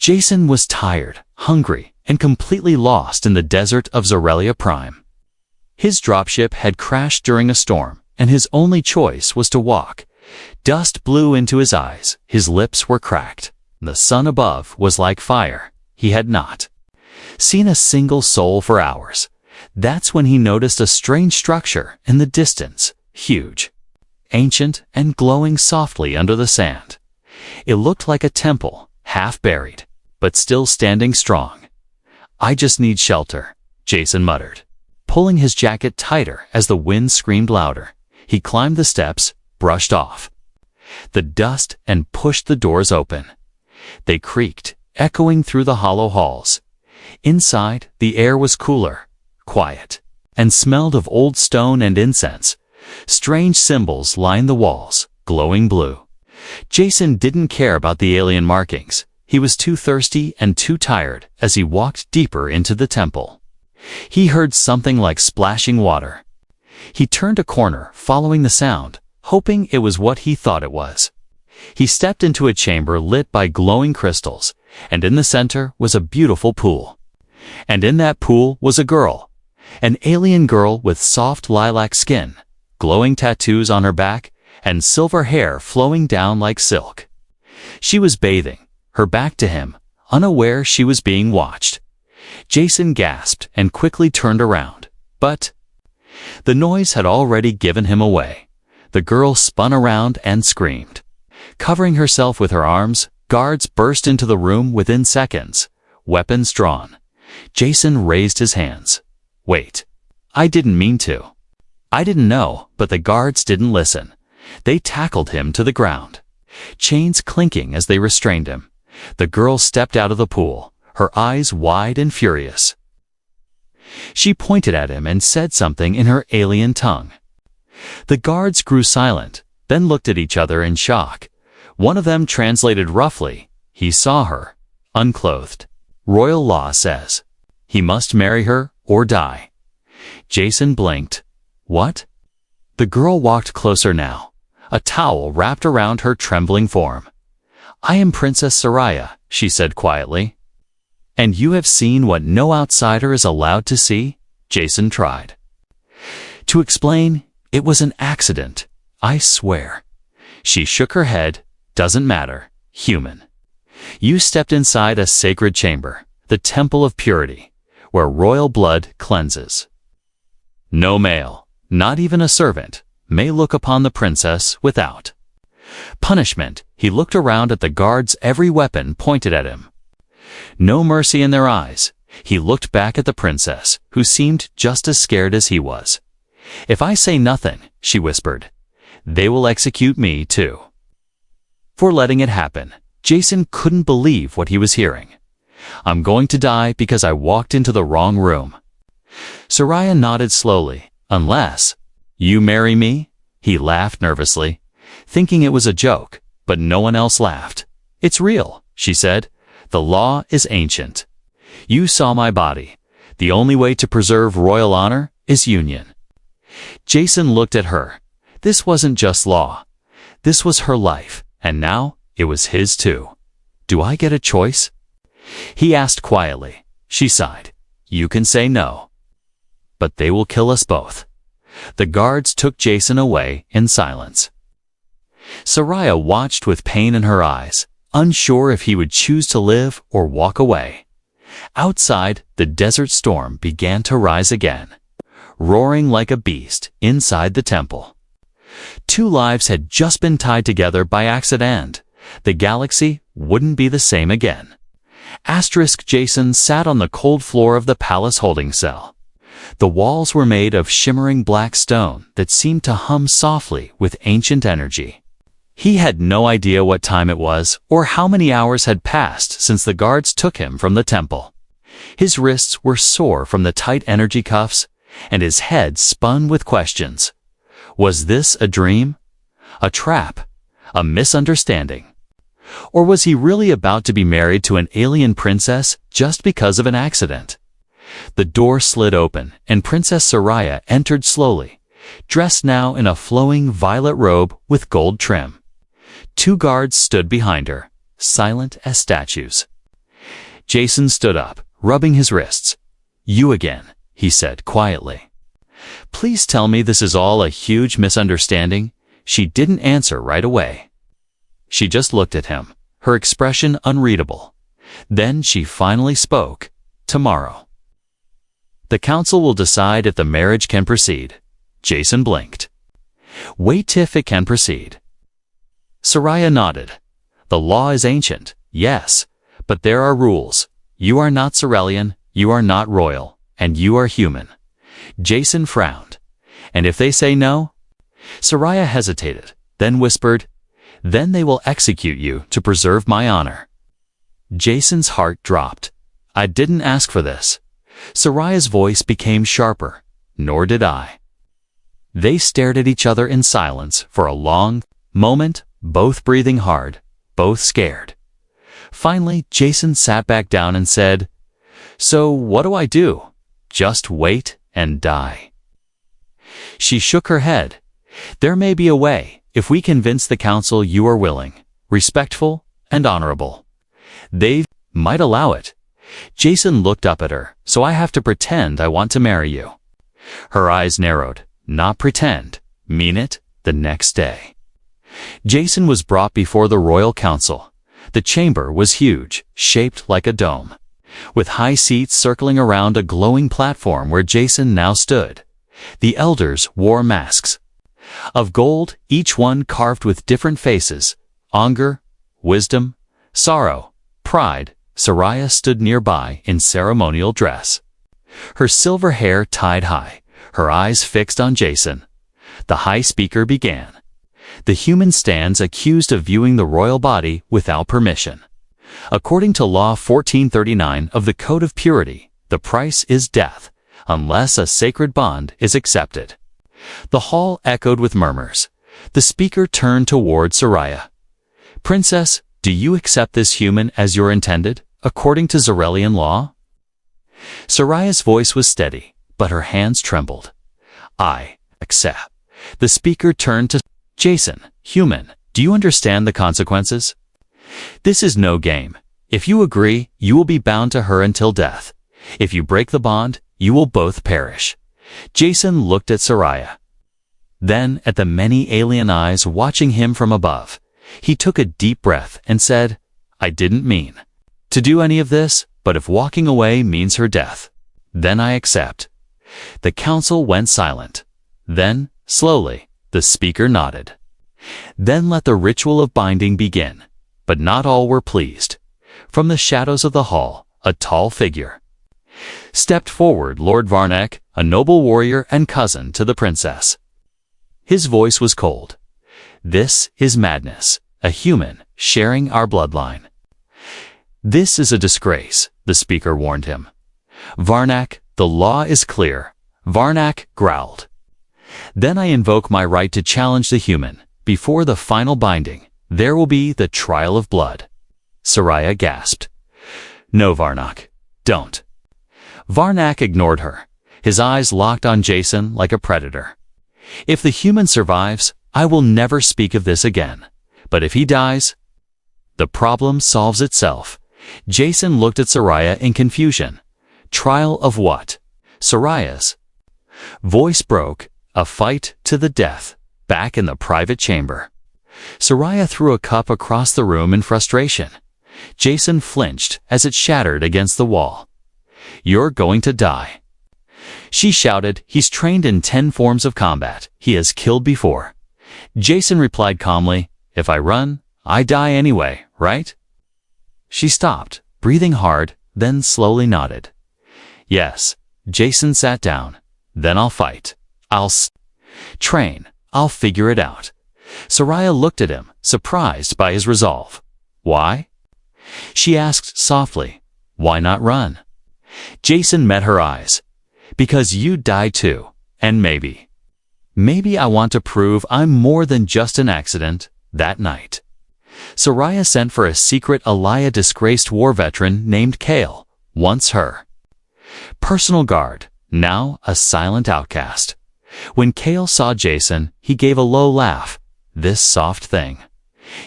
Jason was tired, hungry, and completely lost in the desert of Zirellia Prime. His dropship had crashed during a storm, and his only choice was to walk. Dust blew into his eyes, his lips were cracked. The sun above was like fire. He had not seen a single soul for hours. That's when he noticed a strange structure in the distance, huge, ancient, and glowing softly under the sand. It looked like a temple, half buried, but still standing strong. "I just need shelter," Jason muttered, pulling his jacket tighter as the wind screamed louder. He climbed the steps, brushed off the dust, and pushed the doors open. They creaked, echoing through the hollow halls. Inside, the air was cooler, quiet, and smelled of old stone and incense. Strange symbols lined the walls, glowing blue. Jason didn't care about the alien markings. He was too thirsty and too tired as he walked deeper into the temple. He heard something like splashing water. He turned a corner, following the sound, hoping it was what he thought it was. He stepped into a chamber lit by glowing crystals, and in the center was a beautiful pool. And in that pool was a girl, an alien girl with soft lilac skin, glowing tattoos on her back, and silver hair flowing down like silk. She was bathing, her back to him, unaware she was being watched. Jason gasped and quickly turned around, but the noise had already given him away. The girl spun around and screamed. Covering herself with her arms, guards burst into the room within seconds, weapons drawn. Jason raised his hands. "Wait. I didn't mean to. I didn't know," but the guards didn't listen. They tackled him to the ground, chains clinking as they restrained him. The girl stepped out of the pool, her eyes wide and furious. She pointed at him and said something in her alien tongue. The guards grew silent, then looked at each other in shock. One of them translated roughly, "He saw her, unclothed. Royal law says he must marry her or die." Jason blinked. "What?" The girl walked closer now, a towel wrapped around her trembling form. "I am Princess Zirellia," she said quietly. "And you have seen what no outsider is allowed to see?" Jason tried to explain. "It was an accident, I swear." She shook her head. "Doesn't matter, human. You stepped inside a sacred chamber, the temple of purity, where royal blood cleanses. No male, not even a servant, may look upon the princess without punishment." He looked around at the guards, every weapon pointed at him. No mercy in their eyes. He looked back at the princess, who seemed just as scared as he was. "If I say nothing," she whispered, "they will execute me too." For letting it happen, Jason couldn't believe what he was hearing. "I'm going to die because I walked into the wrong room." Zirellia nodded slowly. "Unless you marry me?" He laughed nervously, thinking it was a joke, but no one else laughed. "It's real," she said. "The law is ancient. You saw my body. The only way to preserve royal honor is union." Jason looked at her. This wasn't just law. This was her life, and now it was his too. "Do I get a choice?" he asked quietly. She sighed. "You can say no. But they will kill us both." The guards took Jason away in silence. Zirellia watched with pain in her eyes, unsure if he would choose to live or walk away. Outside, the desert storm began to rise again, roaring like a beast inside the temple. Two lives had just been tied together by accident. The galaxy wouldn't be the same again. Jason sat on the cold floor of the palace holding cell. The walls were made of shimmering black stone that seemed to hum softly with ancient energy. He had no idea what time it was or how many hours had passed since the guards took him from the temple. His wrists were sore from the tight energy cuffs, and his head spun with questions. Was this a dream? A trap? A misunderstanding? Or was he really about to be married to an alien princess just because of an accident? The door slid open, and Princess Zirellia entered slowly, dressed now in a flowing violet robe with gold trim. Two guards stood behind her, silent as statues. Jason stood up, rubbing his wrists. "You again," he said quietly. "Please tell me this is all a huge misunderstanding." She didn't answer right away. She just looked at him, her expression unreadable. Then she finally spoke. "Tomorrow. The council will decide if the marriage can proceed." Jason blinked. "Wait if it can proceed." Soraya nodded. "The law is ancient, yes, but there are rules. You are not Zirellian, you are not royal, and you are human." Jason frowned. "And if they say no?" Soraya hesitated, then whispered, "Then they will execute you to preserve my honor." Jason's heart dropped. "I didn't ask for this." Soraya's voice became sharper. "Nor did I." They stared at each other in silence for a long moment, both breathing hard, both scared. Finally, Jason sat back down and said, "So what do I do? Just wait and die?" She shook her head. "There may be a way, if we convince the council you are willing, respectful, and honorable. They might allow it." Jason looked up at her. "So I have to pretend I want to marry you?" Her eyes narrowed. "Not pretend. Mean it." The next day, Jason was brought before the royal council. The chamber was huge, shaped like a dome, with high seats circling around a glowing platform where Jason now stood. The elders wore masks of gold, each one carved with different faces: anger, wisdom, sorrow, pride. Soraya stood nearby in ceremonial dress, her silver hair tied high, her eyes fixed on Jason. The high speaker began. "The human stands accused of viewing the royal body without permission. According to Law 1439 of the Code of Purity, the price is death, unless a sacred bond is accepted." The hall echoed with murmurs. The speaker turned toward Soraya. "Princess, do you accept this human as your intended, according to Zirellian law?" Soraya's voice was steady, but her hands trembled. "I accept." The speaker turned to Jason. "Human, do you understand the consequences? This is no game. If you agree, you will be bound to her until death. If you break the bond, you will both perish." Jason looked at Soraya, then at the many alien eyes watching him from above. He took a deep breath and said, "I didn't mean to do any of this, but if walking away means her death, then I accept." The council went silent. Then, slowly, the speaker nodded. "Then let the ritual of binding begin." But not all were pleased. From the shadows of the hall, a tall figure stepped forward: Lord Varnak, a noble warrior and cousin to the princess. His voice was cold. "This is madness, a human sharing our bloodline." "This is a disgrace," the speaker warned him. "Varnak, the law is clear." Varnak growled. "Then I invoke my right to challenge the human. Before the final binding, there will be the trial of blood." Soraya gasped. "No, Varnak, don't." Varnak ignored her. His eyes locked on Jason like a predator. "If the human survives, I will never speak of this again. But if he dies, the problem solves itself." Jason looked at Soraya in confusion. "Trial of what?" Soraya's voice broke. "A fight to the death." Back in the private chamber, Soraya threw a cup across the room in frustration. Jason flinched as it shattered against the wall. "You're going to die," she shouted. "He's trained in 10 forms of combat. He has killed before." Jason replied calmly, "If I run, I die anyway, right?" She stopped, breathing hard, then slowly nodded. "Yes." Jason sat down. "Then I'll fight. I'll train. I'll figure it out." Soraya looked at him, surprised by his resolve. "Why?" she asked softly. "Why not run?" Jason met her eyes. "Because you'd die too, and maybe I want to prove I'm more than just an accident." That night, Soraya sent for a secret ally, a disgraced war veteran named Kale, once her personal guard, now a silent outcast. When Kale saw Jason, he gave a low laugh. "This soft thing.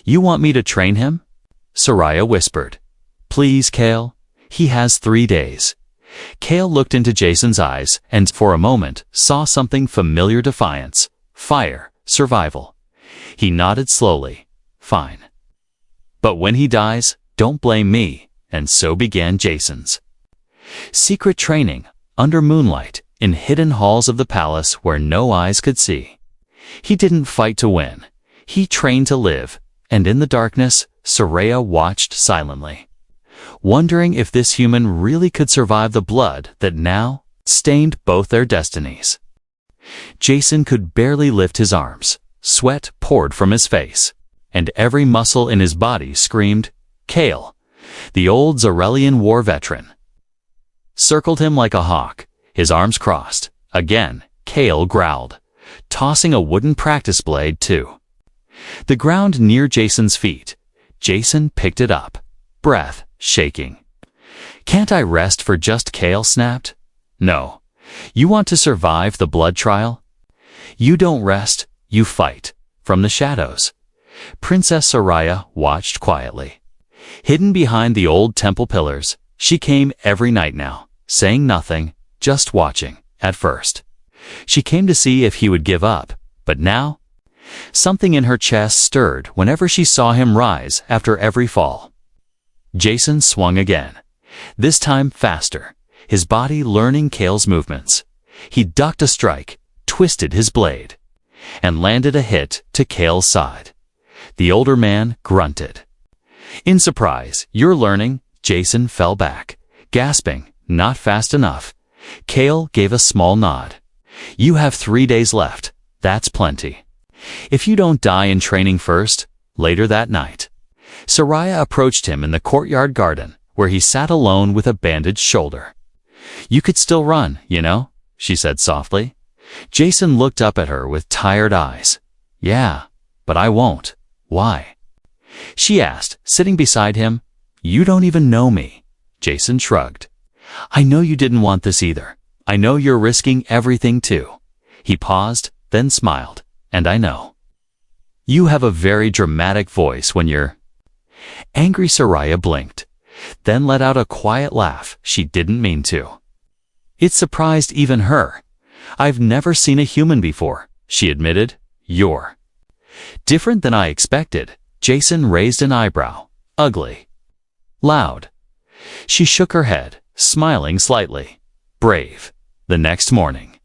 You want me to train him?" Soraya whispered. "Please, Kale. He has 3 days. Kale looked into Jason's eyes and, for a moment, saw something familiar: defiance, fire, survival. He nodded slowly. Fine. But when he dies, don't blame me. And so began Jason's secret training, under moonlight, in hidden halls of the palace where no eyes could see. He didn't fight to win. He trained to live, and in the darkness, Soraya watched silently, wondering if this human really could survive the blood that now stained both their destinies. Jason could barely lift his arms. Sweat poured from his face, and every muscle in his body screamed. Kale, the old Zirellian war veteran, circled him like a hawk, his arms crossed. Again, Kale growled, tossing a wooden practice blade to the ground near Jason's feet. Jason picked it up, breath shaking. Can't I rest for just? Kale snapped. No. You want to survive the blood trial? You don't rest, you fight. From the shadows, Princess Soraya watched quietly. Hidden behind the old temple pillars, she came every night now, saying nothing, just watching. At first, she came to see if he would give up, but now, something in her chest stirred whenever she saw him rise after every fall. Jason swung again, this time faster, his body learning Kale's movements. He ducked a strike, twisted his blade, and landed a hit to Kale's side. The older man grunted. In surprise, you're learning? Jason fell back, gasping, not fast enough. Kale gave a small nod. You have 3 days left. That's plenty. If you don't die in training first. Later that night, Soraya approached him in the courtyard garden, where he sat alone with a bandaged shoulder. You could still run, you know, she said softly. Jason looked up at her with tired eyes. Yeah, but I won't. Why? She asked, sitting beside him. You don't even know me. Jason shrugged. I know you didn't want this either. I know you're risking everything too. He paused, then smiled. And I know. You have a very dramatic voice when you're angry. Soraya blinked, then let out a quiet laugh she didn't mean to. It surprised even her. I've never seen a human before, she admitted. You're different than I expected. Jason raised an eyebrow. Ugly. Loud. She shook her head, smiling slightly. Brave. The next morning,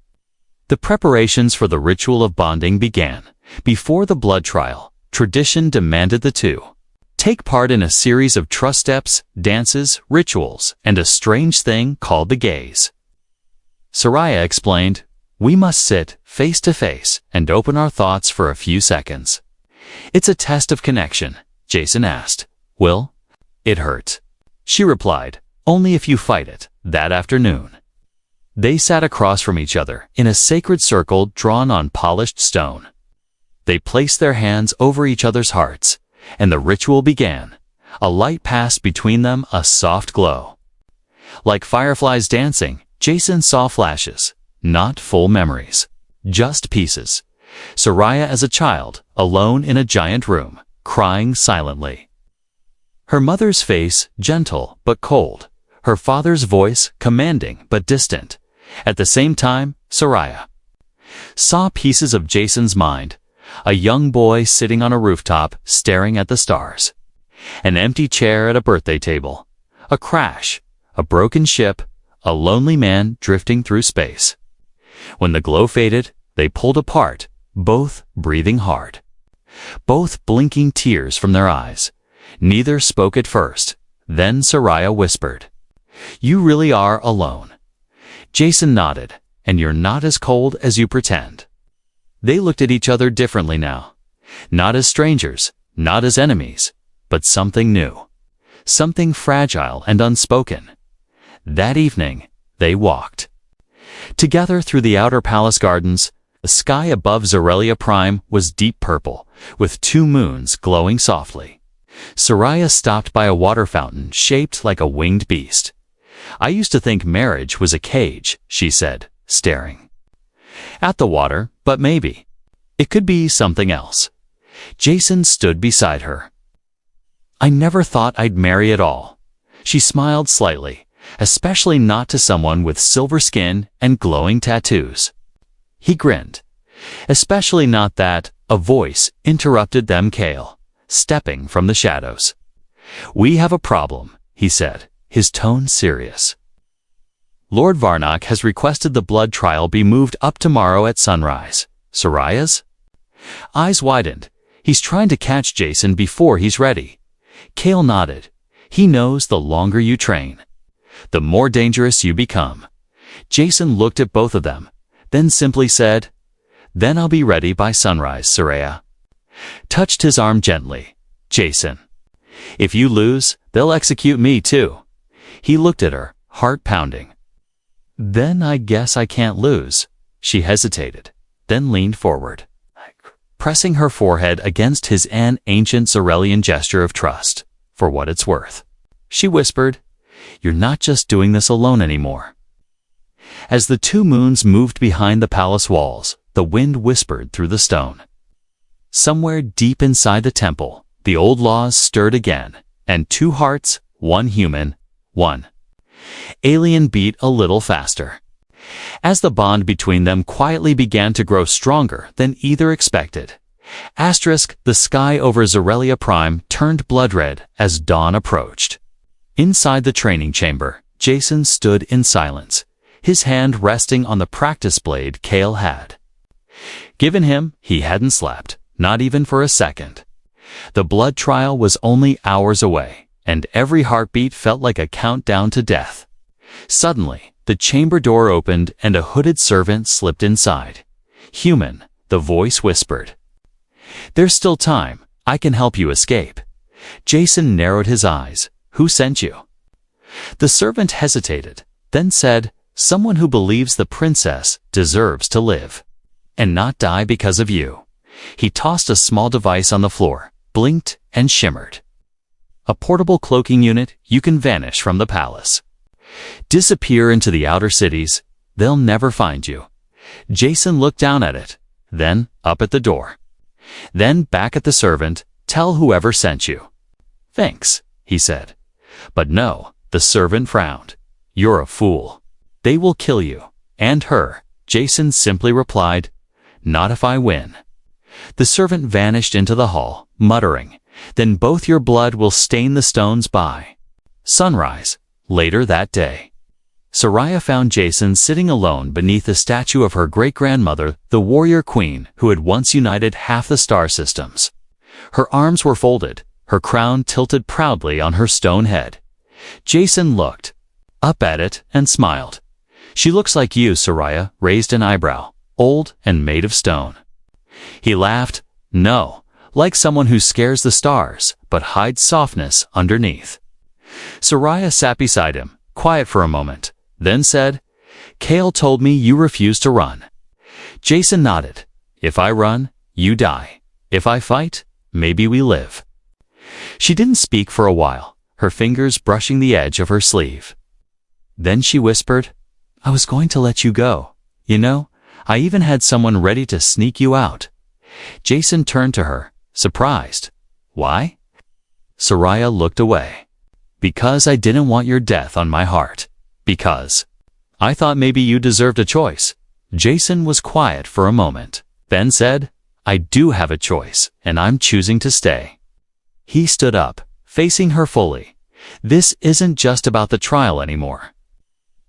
the preparations for the ritual of bonding began. Before the blood trial, tradition demanded the two take part in a series of trust steps, dances, rituals, and a strange thing called the gaze. Soraya explained, we must sit face to face and open our thoughts for a few seconds. It's a test of connection. Jason asked, will it hurt? She replied, only if you fight it. That afternoon, they sat across from each other in a sacred circle drawn on polished stone. They placed their hands over each other's hearts, and the ritual began. A light passed between them, a soft glow. Like fireflies dancing, Jason saw flashes, not full memories, just pieces. Soraya as a child, alone in a giant room, crying silently. Her mother's face gentle but cold, her father's voice commanding but distant. At the same time, Soraya saw pieces of Jason's mind. A young boy sitting on a rooftop staring at the stars. An empty chair at a birthday table. A crash. A broken ship. A lonely man drifting through space. When the glow faded, they pulled apart, both breathing hard. Both blinking tears from their eyes. Neither spoke at first. Then Soraya whispered, you really are alone. Jason nodded, and you're not as cold as you pretend. They looked at each other differently now. Not as strangers, not as enemies, but something new. Something fragile and unspoken. That evening, they walked together through the outer palace gardens. The sky above Zirellia Prime was deep purple, with 2 moons glowing softly. Soraya stopped by a water fountain shaped like a winged beast. I used to think marriage was a cage, she said, staring at the water, but maybe it could be something else. Jason stood beside her. I never thought I'd marry at all. She smiled slightly, especially not to someone with silver skin and glowing tattoos. He grinned. Especially not that. A voice interrupted them. Kale, stepping from the shadows. "We have a problem," he said, his tone serious. "Lord Varnock has requested the blood trial be moved up tomorrow at sunrise." Sariah's eyes widened. "He's trying to catch Jason before he's ready." Kale nodded. "He knows the longer you train, the more dangerous you become." Jason looked at both of them, then simply said, "Then I'll be ready by sunrise." Sariah touched his arm gently. "Jason, if you lose, they'll execute me too." He looked at her, heart pounding. "Then I guess I can't lose." She hesitated, then leaned forward, pressing her forehead against his. An ancient Zirellian gesture of trust. "For what it's worth," she whispered, "you're not just doing this alone anymore." As the two moons moved behind the palace walls, the wind whispered through the stone. Somewhere deep inside the temple, the old laws stirred again, and two hearts, one human, one alien, beat a little faster. As the bond between them quietly began to grow stronger than either expected. The sky over Zirellia Prime turned blood red as dawn approached. Inside the training chamber, Jason stood in silence, his hand resting on the practice blade Kale had given him. He hadn't slept, not even for a second. The blood trial was only hours away, and every heartbeat felt like a countdown to death. Suddenly, the chamber door opened and a hooded servant slipped inside. "Human," the voice whispered. "There's still time. I can help you escape." Jason narrowed his eyes. "Who sent you?" The servant hesitated, then said, "Someone who believes the princess deserves to live and not die because of you." He tossed a small device on the floor, blinked, and shimmered. "A portable cloaking unit. You can vanish from the palace. Disappear into the outer cities. They'll never find you." Jason looked down at it, then up at the door, then back at the servant. "Tell whoever sent you." "Thanks," he said. "But no," the servant frowned. "You're a fool. They will kill you. And her." Jason simply replied, "Not if I win." The servant vanished into the hall, muttering, "Then both your blood will stain the stones by sunrise." Later that day, Sariah found Jason sitting alone beneath a statue of her great-grandmother, the warrior queen who had once united half the star systems. Her arms were folded, her crown tilted proudly on her stone head. Jason looked up at it and smiled. "She looks like you." Sariah raised an eyebrow. "Old and made of stone." He laughed. "No, like someone who scares the stars, but hides softness underneath." Sariah sat beside him, quiet for a moment, then said, "Kale told me you refuse to run." Jason nodded. "If I run, you die. If I fight, maybe we live." She didn't speak for a while, her fingers brushing the edge of her sleeve. Then she whispered, "I was going to let you go. You know, I even had someone ready to sneak you out." Jason turned to her, surprised. "Why?" Sariah looked away. "Because I didn't want your death on my heart. Because I thought maybe you deserved a choice." Jason was quiet for a moment, then said, "I do have a choice, and I'm choosing to stay." He stood up, facing her fully. "This isn't just about the trial anymore.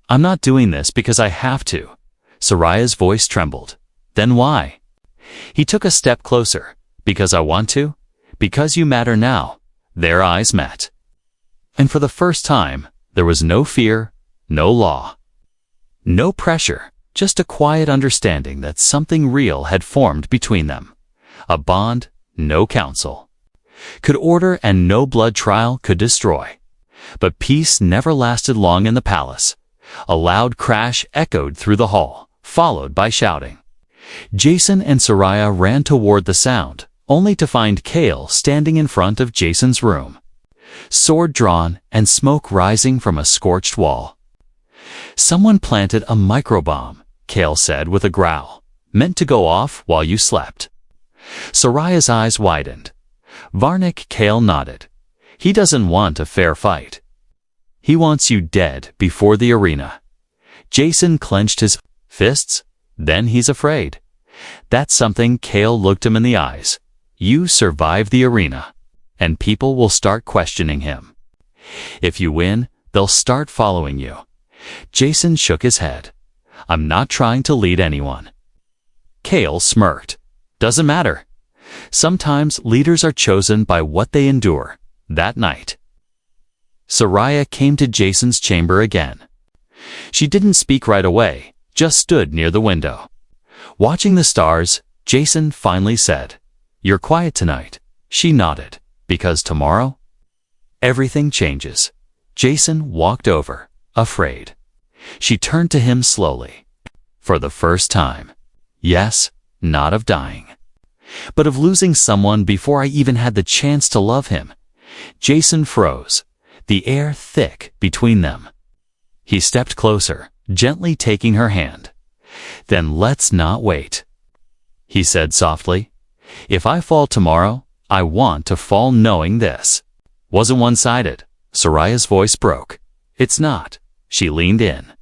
I'm not doing this because I have to." Sariah's voice trembled. "Then why?" He took a step closer. "Because I want to. Because you matter now." Their eyes met. And for the first time, there was no fear, no law, no pressure, just a quiet understanding that something real had formed between them. A bond no council could order and no blood trial could destroy. But peace never lasted long in the palace. A loud crash echoed through the hall, followed by shouting. Jason and Sariah ran toward the sound, only to find Kale standing in front of Jason's room, sword drawn and smoke rising from a scorched wall. "Someone planted a microbomb," Kale said with a growl, "meant to go off while you slept." Sariah's eyes widened. Varnock. Kale nodded. "He doesn't want a fair fight." He wants you dead before the arena. Jason clenched his fists. Then he's afraid. That's something. Kale looked him in the eyes. You survive the arena, and people will start questioning him. If you win, they'll start following you. Jason shook his head. I'm not trying to lead anyone. Kale smirked. Doesn't matter. Sometimes leaders are chosen by what they endure. That night, Soraya came to Jason's chamber again. She didn't speak right away, just stood near the window. Watching the stars, Jason finally said, You're quiet tonight. She nodded. Because tomorrow, everything changes. Jason walked over, afraid. She turned to him slowly. For the first time. Yes, not of dying, but of losing someone before I even had the chance to love him. Jason froze, the air thick between them. He stepped closer, gently taking her hand. Then let's not wait, he said softly. If I fall tomorrow, I want to fall knowing this. Wasn't one-sided. Soraya's voice broke. It's not. She leaned in,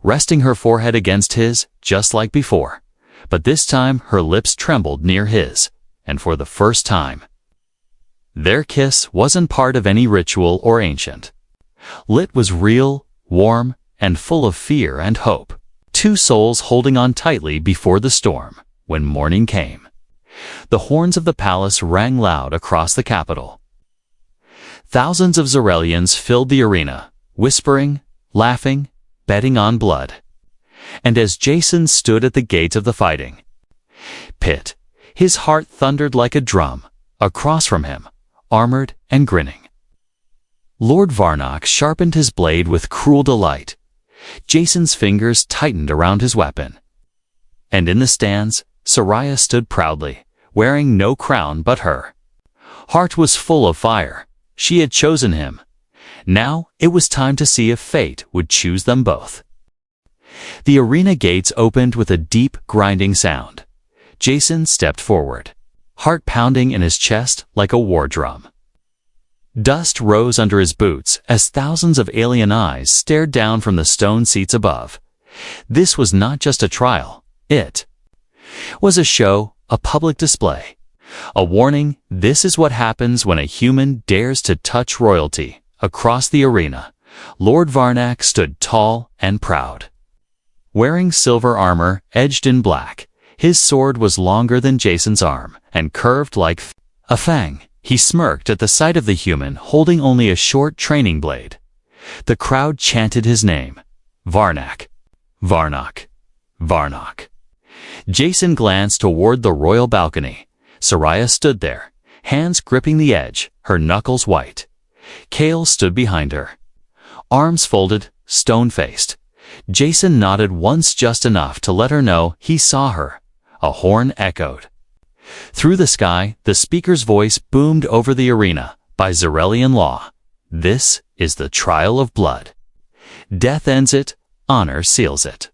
resting her forehead against his, just like before. But this time her lips trembled near his, and for the first time, their kiss wasn't part of any ritual or ancient. It was real, warm, and full of fear and hope. Two souls holding on tightly before the storm. When morning came, the horns of the palace rang loud across the capital. Thousands of Zirellians filled the arena, whispering, laughing, betting on blood. And as Jason stood at the gate of the fighting pit, his heart thundered like a drum. Across from him, armored and grinning, Lord Varnock sharpened his blade with cruel delight. Jason's fingers tightened around his weapon. And in the stands, Soraya stood proudly, wearing no crown but her heart was full of fire. She had chosen him. Now it was time to see if fate would choose them both. The arena gates opened with a deep, grinding sound. Jason stepped forward, heart pounding in his chest like a war drum. Dust rose under his boots as thousands of alien eyes stared down from the stone seats above. This was not just a trial. It was a show, a public display. A warning, this is what happens when a human dares to touch royalty. Across the arena, Lord Varnock stood tall and proud. Wearing silver armor edged in black, his sword was longer than Jason's arm and curved like a fang. He smirked at the sight of the human holding only a short training blade. The crowd chanted his name. Varnock, Varnock, Varnock. Jason glanced toward the royal balcony. Soraya stood there, hands gripping the edge, her knuckles white. Kale stood behind her, arms folded, stone-faced. Jason nodded once, just enough to let her know he saw her. A horn echoed. Through the sky, the speaker's voice boomed over the arena. By Zirellian law, this is the trial of blood. Death ends it, honor seals it.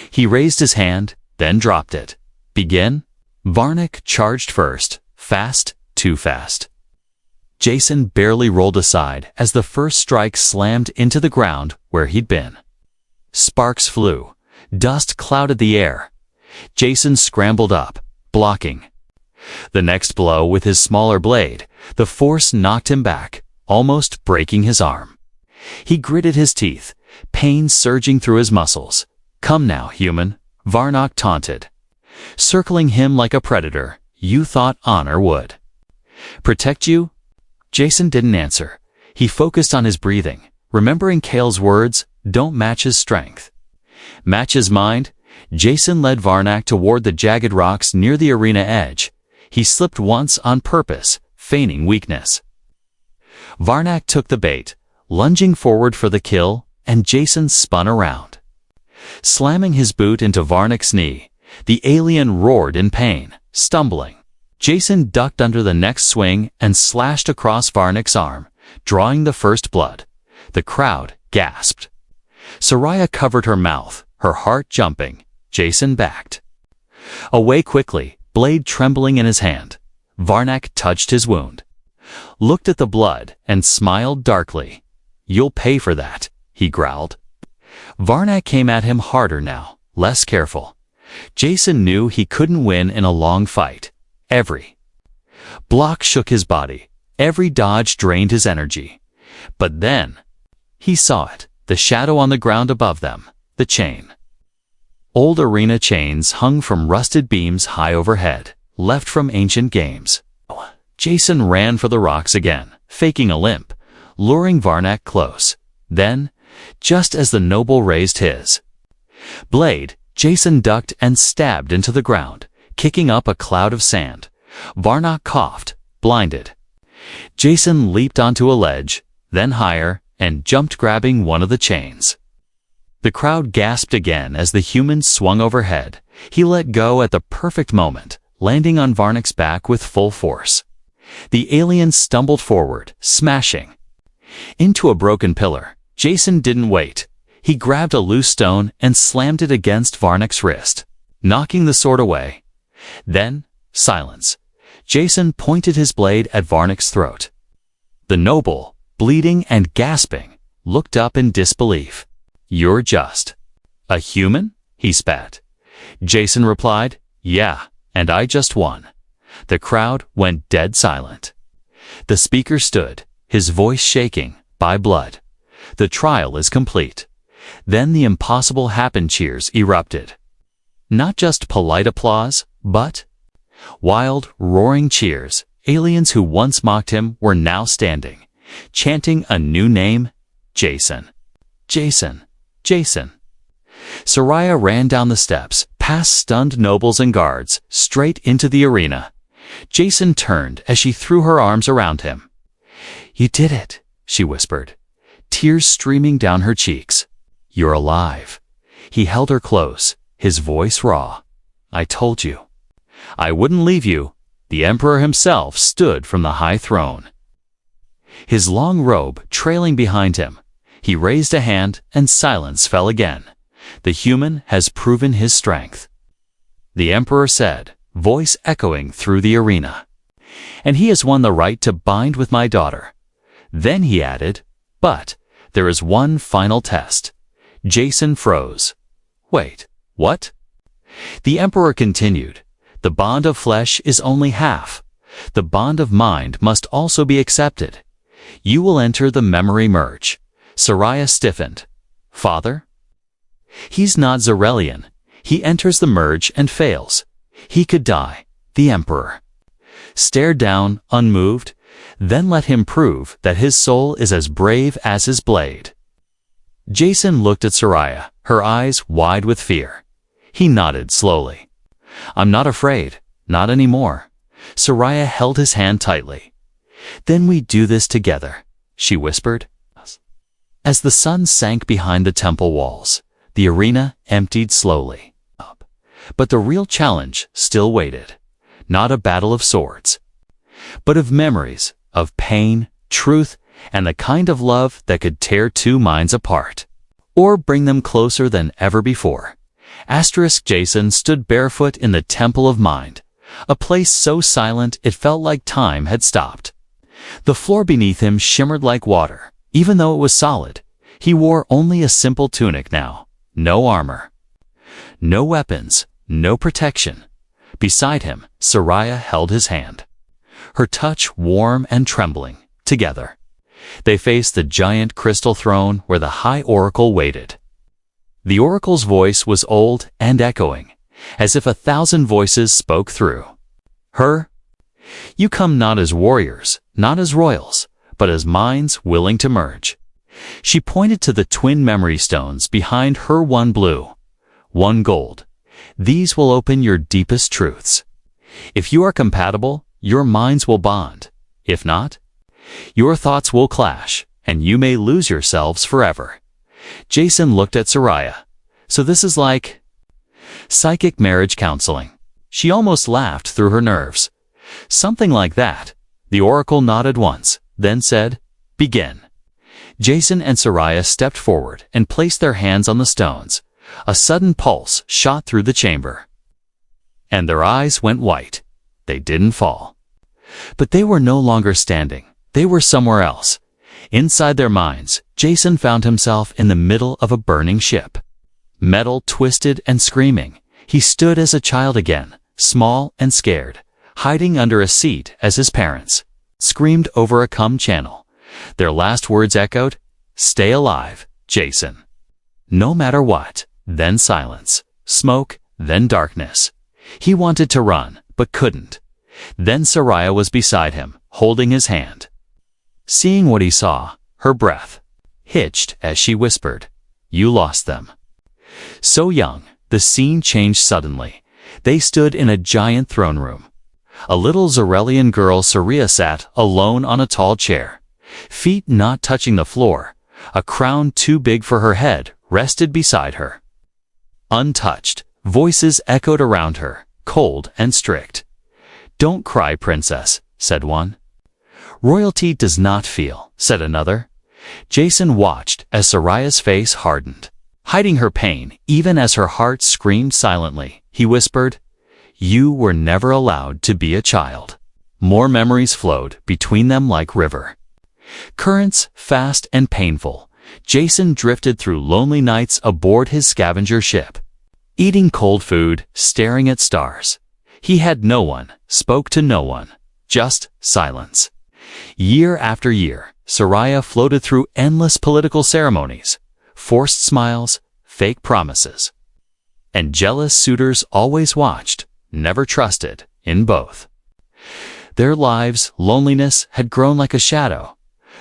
He raised his hand, then dropped it. Begin? Varnock charged first, fast, too fast. Jason barely rolled aside as the first strike slammed into the ground where he'd been. Sparks flew. Dust clouded the air. Jason scrambled up, blocking. The next blow with his smaller blade, the force knocked him back, almost breaking his arm. He gritted his teeth, pain surging through his muscles. Come now, human, Varnock taunted. Circling him like a predator, you thought honor would protect you? Jason didn't answer. He focused on his breathing, remembering Kale's words, don't match his strength. Match his mind? Jason led Varnock toward the jagged rocks near the arena edge. He slipped once on purpose, feigning weakness. Varnock took the bait, lunging forward for the kill, and Jason spun around. Slamming his boot into Varnock's knee, the alien roared in pain, stumbling. Jason ducked under the next swing and slashed across Varnock's arm, drawing the first blood. The crowd gasped. Soraya covered her mouth, her heart jumping. Jason backed away quickly, blade trembling in his hand. Varnock touched his wound, looked at the blood, and smiled darkly. "You'll pay for that," he growled. Varnak came at him harder now, less careful. Jason knew he couldn't win in a long fight. Every block shook his body. Every dodge drained his energy. But then he saw it, the shadow on the ground above them, the chain. Old arena chains hung from rusted beams high overhead, left from ancient games. Jason ran for the rocks again, faking a limp, luring Varnak close. Then, just as the noble raised his blade, Jason ducked and stabbed into the ground, kicking up a cloud of sand. Varnak coughed, blinded. Jason leaped onto a ledge, then higher, and jumped, grabbing one of the chains. The crowd gasped again as the human swung overhead. He let go at the perfect moment, landing on Varnak's back with full force. The alien stumbled forward, smashing into a broken pillar. Jason didn't wait. He grabbed a loose stone and slammed it against Varnak's wrist, knocking the sword away. Then, silence. Jason pointed his blade at Varnak's throat. The noble, bleeding and gasping, looked up in disbelief. "You're just a human?" he spat. Jason replied, "Yeah, and I just won." The crowd went dead silent. The speaker stood, his voice shaking by blood. "The trial is complete." Then the impossible happened. Cheers erupted. Not just polite applause, but wild, roaring cheers. Aliens who once mocked him were now standing, chanting a new name: Jason. Jason. Jason. Soraya ran down the steps, past stunned nobles and guards, straight into the arena. Jason turned as she threw her arms around him. "You did it," she whispered, tears streaming down her cheeks. "You're alive." He held her close, his voice raw. "I told you. I wouldn't leave you." The emperor himself stood from the high throne, his long robe trailing behind him. He raised a hand, and silence fell again. "The human has proven his strength," the emperor said, voice echoing through the arena. "And he has won the right to bind with my daughter." Then he added, "But there is one final test." Jason froze. "Wait, what?" The emperor continued, "The bond of flesh is only half. The bond of mind must also be accepted. You will enter the memory merge." Soraya stiffened. "Father?" "He's not Zirellian. He enters the merge and fails. He could die." The emperor stared down, unmoved, "Then let him prove that his soul is as brave as his blade." Jason looked at Soraya, her eyes wide with fear. He nodded slowly. "I'm not afraid, not anymore." Soraya held his hand tightly. "Then we do this together," she whispered. As the sun sank behind the temple walls, the arena emptied slowly up. But the real challenge still waited. Not a battle of swords, but of memories, of pain, truth, and the kind of love that could tear two minds apart, or bring them closer than ever before. Jason stood barefoot in the Temple of Mind, a place so silent it felt like time had stopped. The floor beneath him shimmered like water, even though it was solid. He wore only a simple tunic now, no armor, no weapons, no protection. Beside him, Soraya held his hand, her touch warm and trembling. Together, they faced the giant crystal throne where the High Oracle waited. The Oracle's voice was old and echoing, as if 1,000 voices spoke through her. "You come not as warriors, not as royals, but as minds willing to merge." She pointed to the twin memory stones behind her, one blue, one gold. "These will open your deepest truths. If you are compatible, your minds will bond. If not, your thoughts will clash, and you may lose yourselves forever." Jason looked at Soraya. "So this is like psychic marriage counseling." She almost laughed through her nerves. "Something like that." The Oracle nodded once, then said, "Begin." Jason and Soraya stepped forward and placed their hands on the stones. A sudden pulse shot through the chamber, and their eyes went white. They didn't fall. But they were no longer standing. They were somewhere else, Inside their minds, Jason found himself in the middle of a burning ship. Metal twisted and screaming, he stood as a child again, small and scared, hiding under a seat as his parents screamed over a channel. Their last words echoed, "Stay alive, Jason." No matter what, then silence, smoke, then darkness. He wanted to run, but couldn't. Then Soraya was beside him, holding his hand. Seeing what he saw, her breath hitched as she whispered, "You lost them." So young, the scene changed suddenly. They stood in a giant throne room. A little Zirellian girl, Soraya, sat alone on a tall chair, feet not touching the floor. A crown too big for her head rested beside her. Untouched, voices echoed around her, cold and strict. "Don't cry, princess," said one. "Royalty does not feel," said another. Jason watched as Soraya's face hardened. Hiding her pain, even as her heart screamed silently, he whispered, "You were never allowed to be a child." More memories flowed between them like river currents, fast and painful. Jason drifted through lonely nights aboard his scavenger ship, eating cold food, staring at stars. He had no one, spoke to no one, just silence. Year after year, Soraya floated through endless political ceremonies, forced smiles, fake promises. And jealous suitors always watched, never trusted, in both. Their lives' loneliness had grown like a shadow.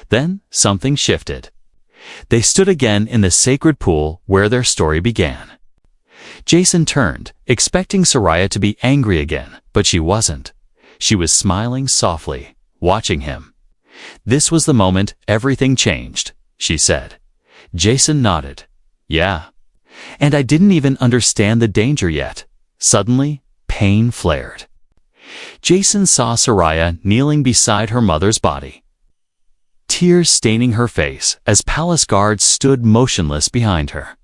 Then something shifted. They stood again in the sacred pool where their story began. Jason turned, expecting Soraya to be angry again, but she wasn't. She was smiling softly, watching him. "This was the moment everything changed," she said. Jason nodded. "Yeah. And I didn't even understand the danger yet." Suddenly, pain flared. Jason saw Soraya kneeling beside her mother's body, tears staining her face as palace guards stood motionless behind her.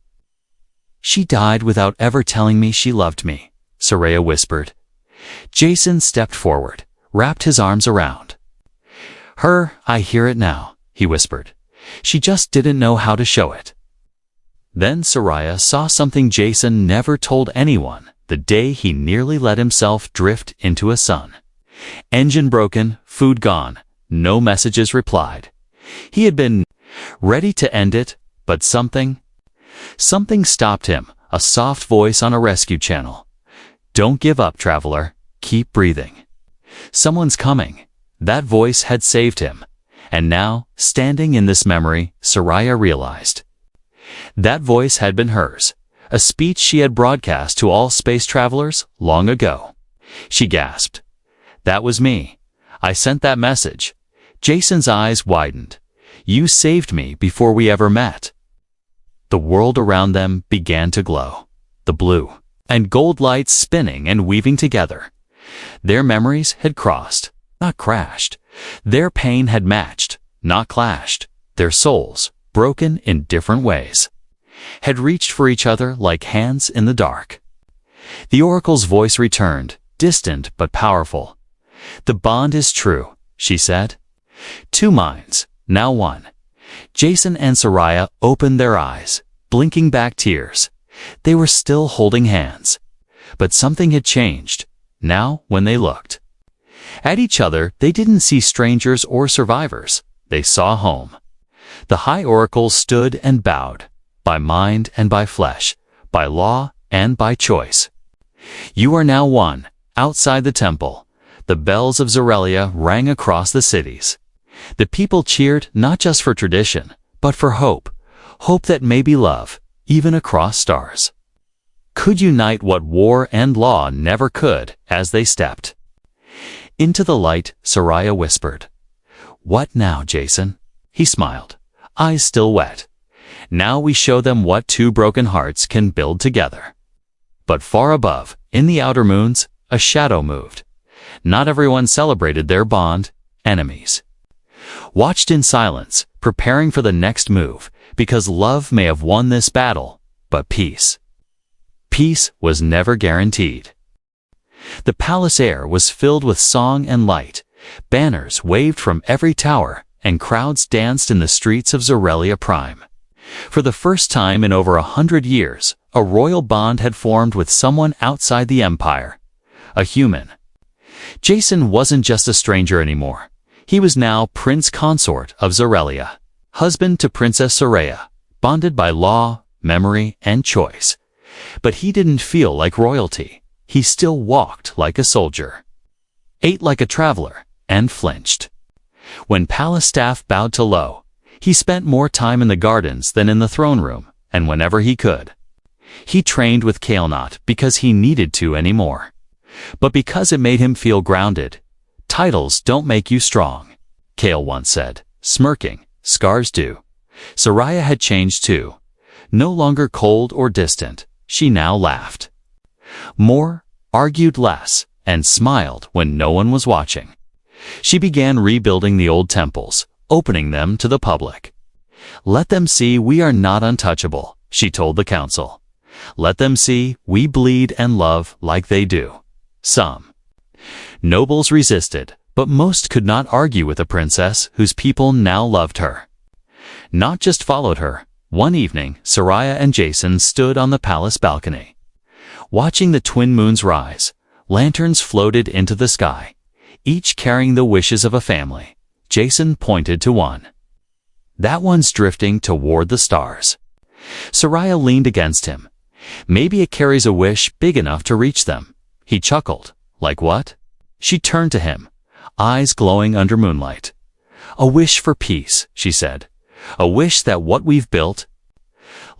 "She died without ever telling me she loved me," Soraya whispered. Jason stepped forward, wrapped his arms around her. "I hear it now," he whispered. "She just didn't know how to show it." Then Soraya saw something Jason never told anyone, the day he nearly let himself drift into a sun. Engine broken, food gone, no messages replied. He had been ready to end it, but something stopped him, a soft voice on a rescue channel. "Don't give up, traveler. Keep breathing. Someone's coming." That voice had saved him. And now, standing in this memory, Soraya realized that voice had been hers, a speech she had broadcast to all space travelers long ago. She gasped, "That was me. I sent that message." Jason's eyes widened. "You saved me before we ever met." The world around them began to glow, the blue and gold lights spinning and weaving together. Their memories had crossed, not crashed. Their pain had matched, not clashed. Their souls, broken in different ways, had reached for each other like hands in the dark. The oracle's voice returned, distant but powerful. "The bond is true," she said. Two minds, now one. Jason and Soraya opened their eyes, blinking back tears. They were still holding hands. But something had changed. Now, when they looked at each other, they didn't see strangers or survivors. They saw home. The High Oracle stood and bowed, by mind and by flesh, by law and by choice. "You are now one." Outside the temple, the bells of Zirellia rang across the cities. The people cheered not just for tradition, but for hope, hope that maybe love, even across stars, could unite what war and law never could. As they stepped into the light, Soraya whispered, "What now, Jason?" He smiled, eyes still wet. "Now we show them what two broken hearts can build together." But far above, in the outer moons, a shadow moved. Not everyone celebrated their bond. Enemies watched in silence, preparing for the next move, because love may have won this battle, but peace was never guaranteed. The palace air was filled with song and light. Banners waved from every tower, and crowds danced in the streets of Zirellia Prime. For the first time in over 100 years, a royal bond had formed with someone outside the empire. A human. Jason wasn't just a stranger anymore. He was now Prince Consort of Zirellia, husband to Princess Soraya, bonded by law, memory, and choice. But he didn't feel like royalty. He still walked like a soldier, ate like a traveler, and flinched. When palace staff bowed to low, he spent more time in the gardens than in the throne room, and whenever he could. He trained with Kale not because he needed to anymore, but because it made him feel grounded. Titles don't make you strong, Kale once said, smirking. Scars do. Soraya had changed too. No longer cold or distant, she now laughed more, argued less, and smiled when no one was watching. She began rebuilding the old temples, opening them to the public. Let them see we are not untouchable, she told the council. Let them see we bleed and love like they do. Some nobles resisted, but most could not argue with a princess whose people now loved her. Not just followed her. One evening, Soraya and Jason stood on the palace balcony. Watching the twin moons rise, lanterns floated into the sky, each carrying the wishes of a family. Jason pointed to one. That one's drifting toward the stars. Soraya leaned against him. Maybe it carries a wish big enough to reach them. He chuckled. Like what? She turned to him, eyes glowing under moonlight. A wish for peace, she said. A wish that what we've built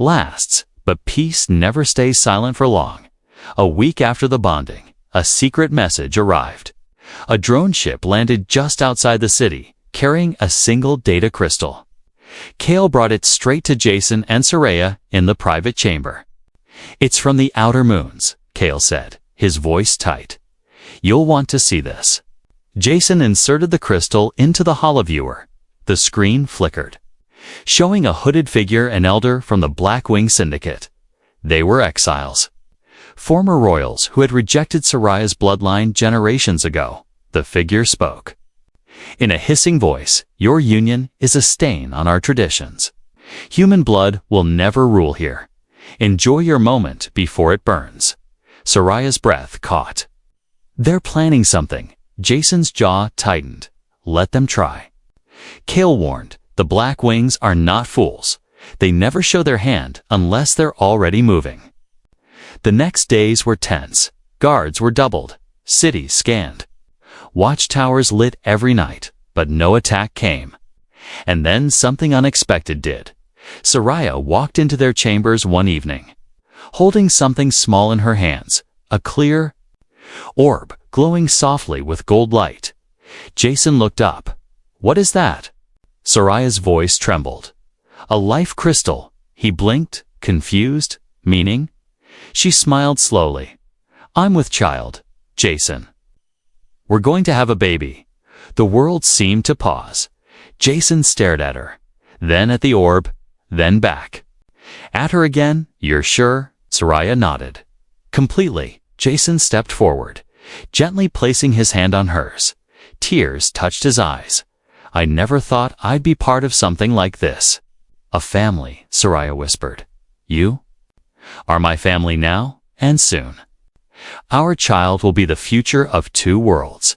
lasts, but peace never stays silent for long. A week after the bonding, a secret message arrived. A drone ship landed just outside the city, carrying a single data crystal. Kale brought it straight to Jason and Soraya in the private chamber. It's from the outer moons, Kale said, his voice tight. You'll want to see this. Jason inserted the crystal into the holoviewer. The screen flickered, showing a hooded figure, an elder from the Blackwing Syndicate. They were exiles. Former royals who had rejected Soraya's bloodline generations ago. The figure spoke. In a hissing voice, your union is a stain on our traditions. Human blood will never rule here. Enjoy your moment before it burns. Soraya's breath caught. They're planning something. Jason's jaw tightened. Let them try. Kale warned, the Black Wings are not fools. They never show their hand unless they're already moving. The next days were tense. Guards were doubled. Cities scanned. Watchtowers lit every night, but no attack came. And then something unexpected did. Soraya walked into their chambers one evening, holding something small in her hands, a clear orb glowing softly with gold light. Jason looked up. What is that? Soraya's voice trembled. A life crystal. He blinked, confused. Meaning? She smiled slowly. I'm with child, Jason. We're going to have a baby. The world seemed to pause. Jason stared at her, then at the orb, then back. At her again. You're sure? Soraya nodded. Completely. Jason stepped forward, gently placing his hand on hers. Tears touched his eyes. I never thought I'd be part of something like this. A family, Soraya whispered. You are my family now and soon. Our child will be the future of two worlds.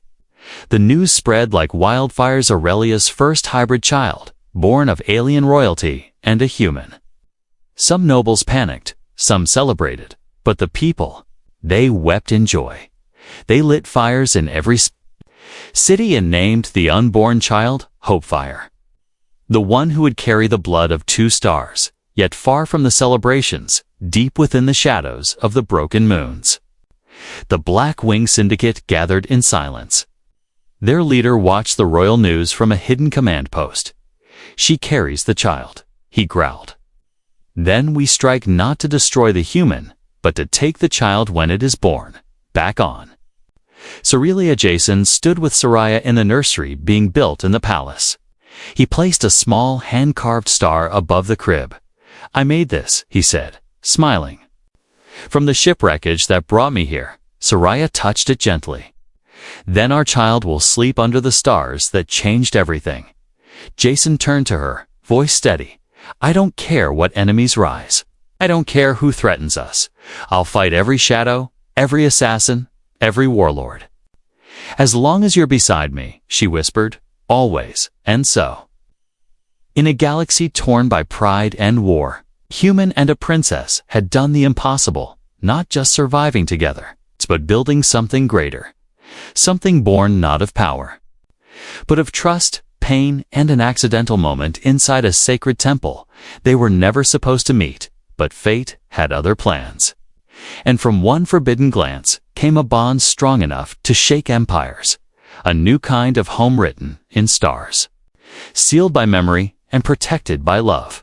The news spread like wildfire. Zirellia's first hybrid child, born of alien royalty and a human. Some nobles panicked, some celebrated, but the people, they wept in joy. They lit fires in every city and named the unborn child Hopefire. The one who would carry the blood of two stars, yet far from the celebrations, deep within the shadows of the broken moons. The Blackwing Syndicate gathered in silence. Their leader watched the royal news from a hidden command post. She carries the child, he growled. Then we strike not to destroy the human, but to take the child when it is born, back on. Zirellia. Jason stood with Soraya in the nursery being built in the palace. He placed a small hand-carved star above the crib. I made this, he said, smiling. From the shipwreckage that brought me here. Soraya touched it gently. Then our child will sleep under the stars that changed everything. Jason turned to her, voice steady. I don't care what enemies rise. I don't care who threatens us. I'll fight every shadow, every assassin, every warlord. As long as you're beside me, she whispered, always, and so. In a galaxy torn by pride and war, human and a princess had done the impossible, not just surviving together, but building something greater. Something born not of power, but of trust, pain, and an accidental moment inside a sacred temple. They were never supposed to meet, but fate had other plans. And from one forbidden glance came a bond strong enough to shake empires, a new kind of home written in stars, sealed by memory and protected by love.